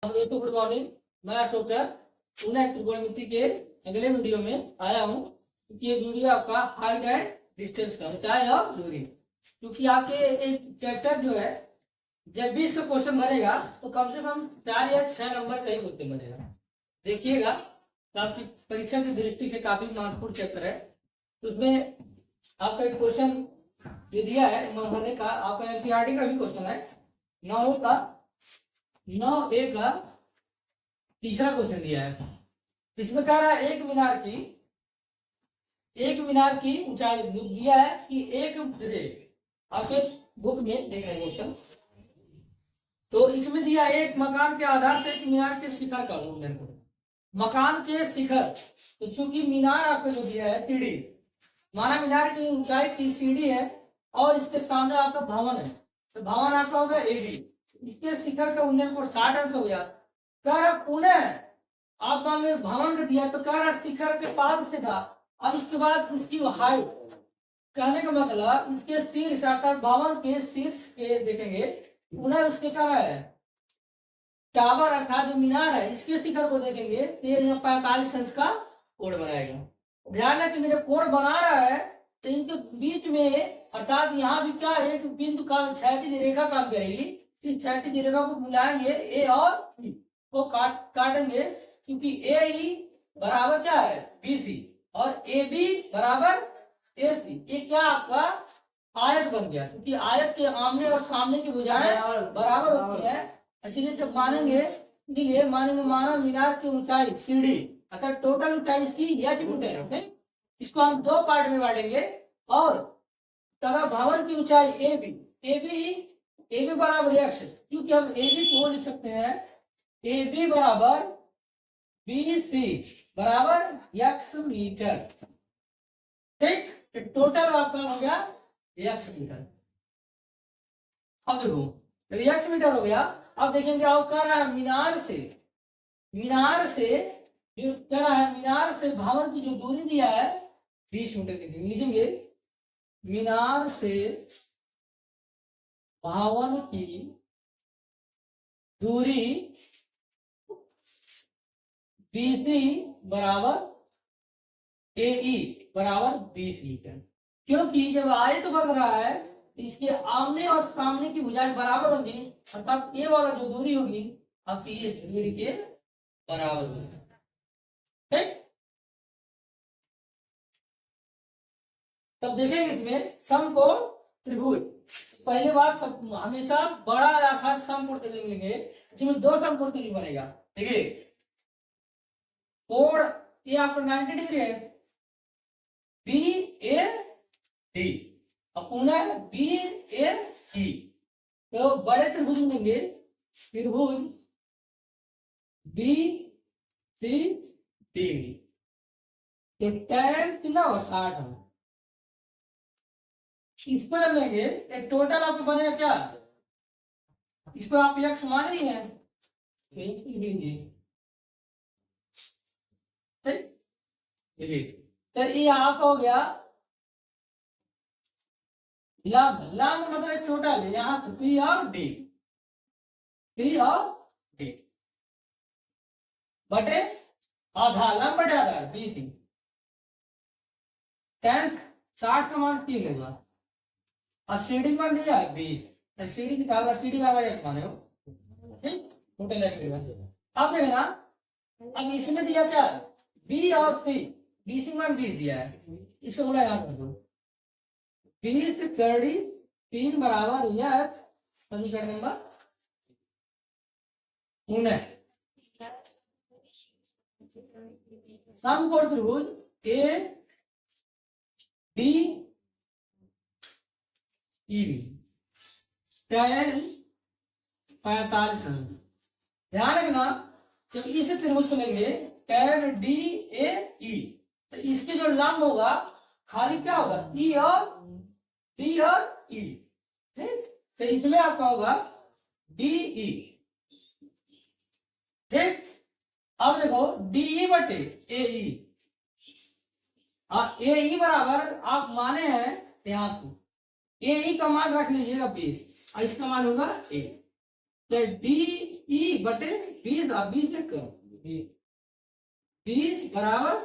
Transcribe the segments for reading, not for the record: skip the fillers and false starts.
दोस्तों good morning. मैं अशोक पुनः त्रिकोणमिति के अगले वीडियो में आया हूँ क्योंकि ये वीडियो आपका हाइट एंड डिस्टेंस का ऊंचाई और दूरी, क्योंकि आपके एक चैप्टर जो है जब भी इसका क्वेश्चन बनेगा तो कम से कम 4 या 6 नंबर का ही क्वेश्चन बनेगा। देखिएगा तो आपकी परीक्षा की दृष्टि से काफी महत्वपूर्ण चैप्टर है। तो उसमें आपका एक क्वेश्चन ये दिया है होने का, आपका एनसीईआरटी का भी क्वेश्चन है 9A का तीसरा क्वेश्चन दिया है। इसमें कह रहा है एक मीनार की ऊंचाई दिया है कि एक आपके बुक में देख रहे हैं क्वेश्चन। तो इसमें दिया एक मकान के आधार से एक मीनार के शिखर का मेरे को मकान के शिखर। तो चूंकि मीनार आपको जो दिया है सीढ़ी, माना मीनार की ऊंचाई 30 सीढ़ी है और इसके सामने आपका भवन है, तो भवन आपका होगा एडी, इसके शिखर का उन्नयन को 60 अंश हो गया। कह रहा पुनः आप मान लो भवन का दिया तो कह रहा शिखर के पाद से था, अब इसके बाद इसकी हाइट, कहने का मतलब इसके शीर्ष अर्थात भवन के शीर्ष के देखेंगे पुनः उसके क्या है टावर अर्थात जो मीनार है इसके शिखर को देखेंगे तो ये 45 अंश का कोण बनाएगा। ध्यान रखेंगे जब कोण बना रहा है तो इनके बीच में अर्थात यहाँ भी क्या एक बिंदु का क्षैतिज रेखा काम करेगी, इस क्षैतिज रेखा को मिलाएंगे ए और बी को काटेंगे, क्योंकि ए ई बराबर क्या है बीसी और ए बी बराबर एसी। ये क्या आपका आयत बन गया, क्योंकि आयत के आमने और सामने की भुजाएं बराबर होती है, इसलिए जब मानेंगे माना मीनार की ऊंचाई सीढ़ी अर्थात टोटल ऊंचाई इसकी एच फुट है। इसको हम दो पार्ट में बांटेंगे और तथा भवन की ऊंचाई ए बी बराबर एक्स, क्योंकि हम ए बी को लिख सकते हैं ए बी बराबर बी सी बराबर एक्स मीटर। ठीक, तो टोटल आपका हो गया एक्स मीटर। अब देखो एक्स मीटर हो गया। अब देखेंगे आप कह रहा है मीनार से जो कह रहा है मीनार से भवन की जो दूरी दिया है 20 मीटर की, लिखेंगे मीनार से भवन की दूरी बीसी बराबर एई बराबर 20 मीटर, क्योंकि जब आयत बन रहा है इसके आमने और सामने की भुजाएं बराबर होंगी, अर्थात ये वाला जो दूरी होगी आपकी ये दूरी के बराबर होगी। ठीक, तब देखेंगे इसमें समकोण त्रिभुज। पहले बार सब हमेशा बड़ा आकार समकोण त्रिभुज लेंगे, जिसमें दो समकोण त्रिभुज बनेगा। देखिए कोण ये आपका 90 डिग्री है बी ए डी और पुनः बी ए ई, तो बड़े त्रिभुज लेंगे त्रिभुज बी सी डी, तो tan कितना हो 60 हो। इस पर लेंगे एक टोटल आपको बनेगा क्या, इस पर आप एक्स मान रही है तो ये आपका हो गया लंब मतलब टोटल यहाँ सी और डी बटे आधा लंब बटे आधा बीसी, tan 60 का मान 3 होगा और सीडी मान दिया 20, सीडी निकाल सीडी का माने हो ठीक टोटल अब देखना। अब इसमें दिया क्या बी और सी, बीसी मान 20 दिया है, इसको थोड़ा याद कर दो 20 कड़ी 3 बराबर यह समीकरण नंबर 19। समकोण त्रिभुज ए डी ई tan 45 अंश। ध्यान रखना जब इस त्रिभुज को लेंगे tan डी ए ई, तो इसके जो लंब होगा खाली क्या होगा ई और डी और ई, ठीक, तो इसमें आपका होगा डी ई। ठीक, अब देखो डी बटे ए ई, ए ई बराबर आप माने हैं यहाँ ए ई का मान रख लीजिएगा 20 और इसका मान होगा ए, तो डी ई बटे 20 आप 20 से कम 20 बराबर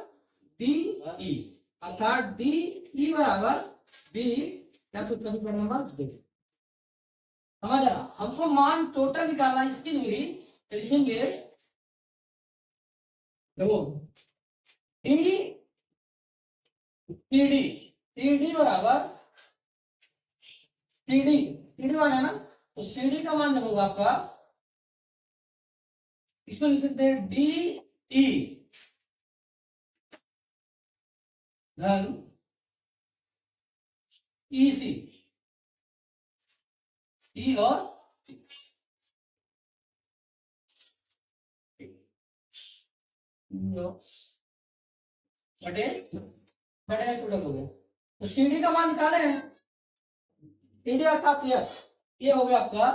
डी ई अर्थात डी ई बराबर 20 या तो समीकरण नंबर 2। समझ रहा, हमको मान टोटल निकालना इसकी डिग्री तो लिखेंगे देखो टीडी टीडी टीडी बराबर टीडी टीडी मान है ना, तो सीडी का मान जब होगा आपका इसमें लिख सकते हैं डी ई धन ई सी ई और बटे बटे टोटल हो गया। तो सीडी का मान निकाले हैं, सीडी अर्थात ये हो गया आपका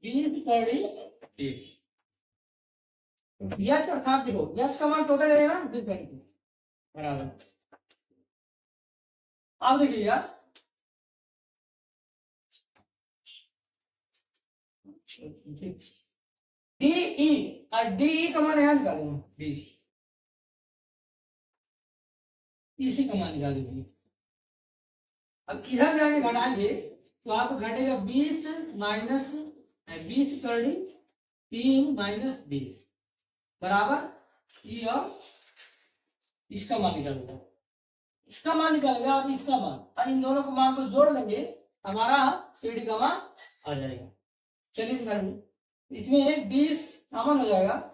20 यच अर्थात देखो यच का मान टोटल है ना 20 बराबर। अब देखिए यार डीई और डीई का मान यहाँ निकालेंगे 20 इसी का मान निकालेंगे। अब इधर जाके घटाएंगे तो आपको घटेगा 20 माइनस 20 30 3 माइनस 20 बराबर ई और इसका मान निकालेगा, इसका मान निकालेगा और इसका मान, और इन दोनों के मान को जोड़ देंगे हमारा सीडी का मान आ जाएगा। चलिए कर इसमें 20 कॉमन हो जाएगा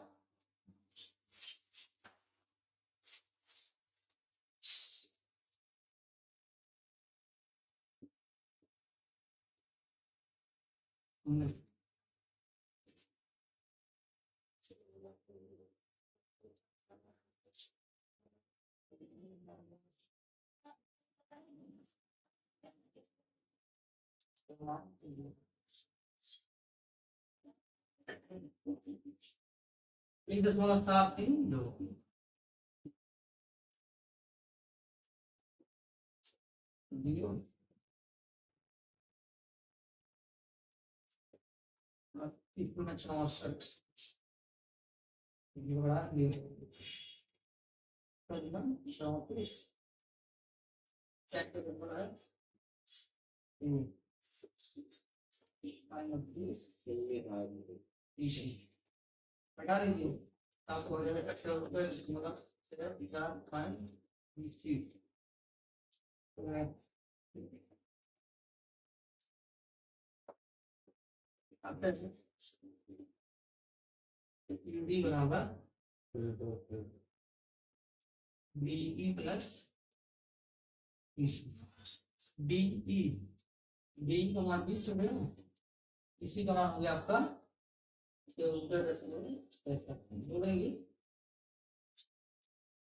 एक 1.732 हटा दीजिए आपको हो जाएगा डी बराबर बीई प्लस डीई डी का मान 20 है ना, इसी का मान हो गया आपका जोड़ेंगे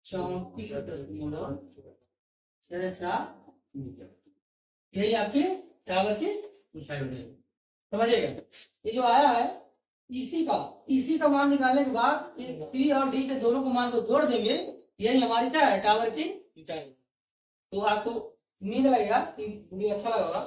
34.4 यही आपके टावर की ऊंचाई हो जाएगी। समझिएगा, ये जो आया है इसी का मान निकालने के बाद सी और डी के दोनों को मान को जोड़ देंगे, यही हमारी क्या है टावर की ऊंचाई। तो आपको उम्मीद लगेगा कि वीडियो अच्छा लगा होगा।